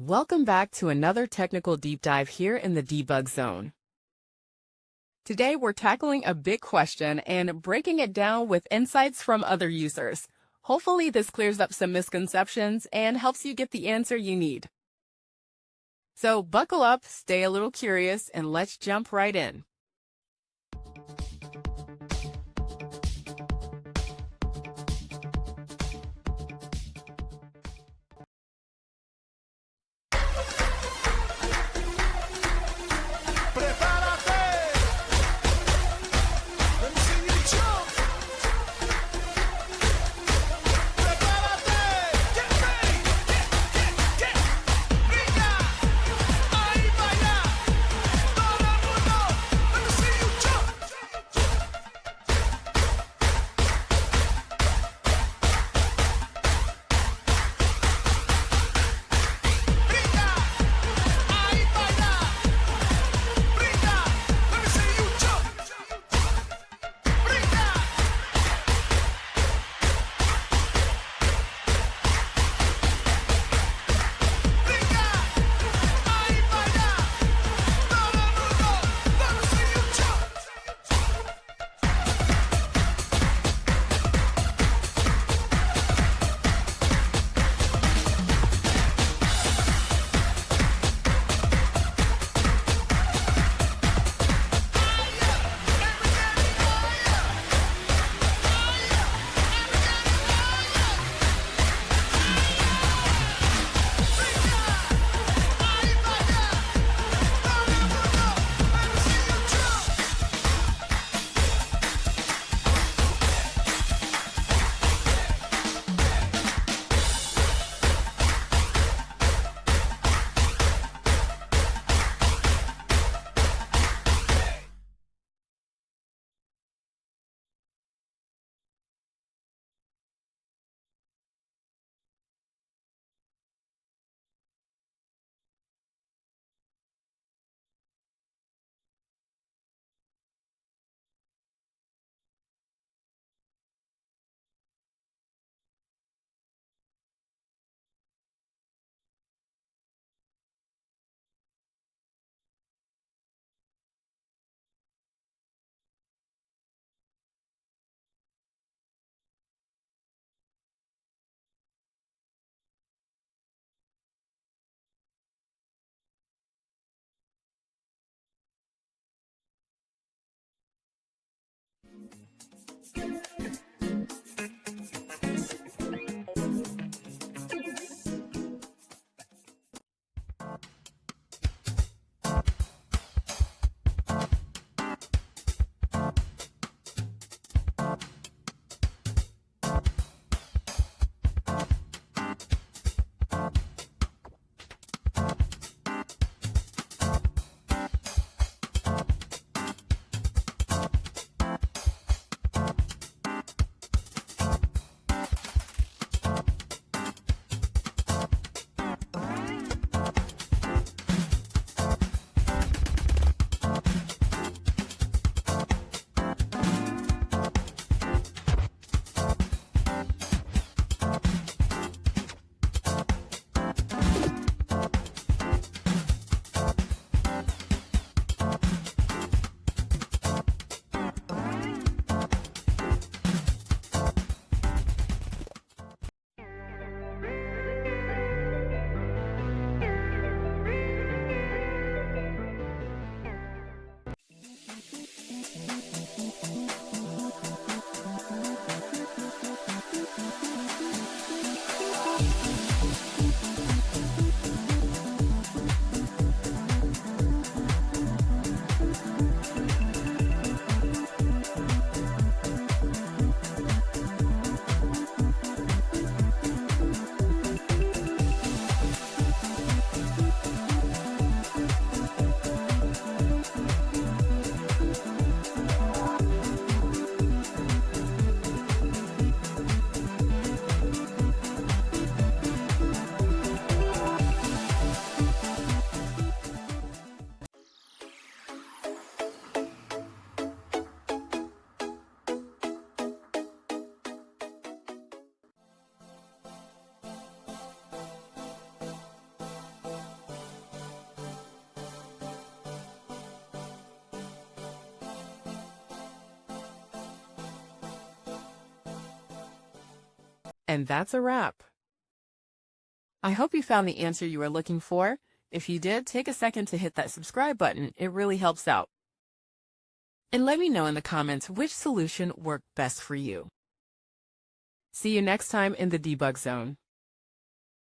Welcome back to another technical deep dive here in the debug zone. Today we're tackling a big question and breaking it down with insights from other users. Hopefully this clears up some misconceptions and helps you get the answer you need. So buckle up, stay a little curious, and let's jump right in. And that's a wrap. I hope you found the answer you were looking for. If you did, take a second to hit that subscribe button. It really helps out. And let me know in the comments which solution worked best for you. See you next time in the debug zone.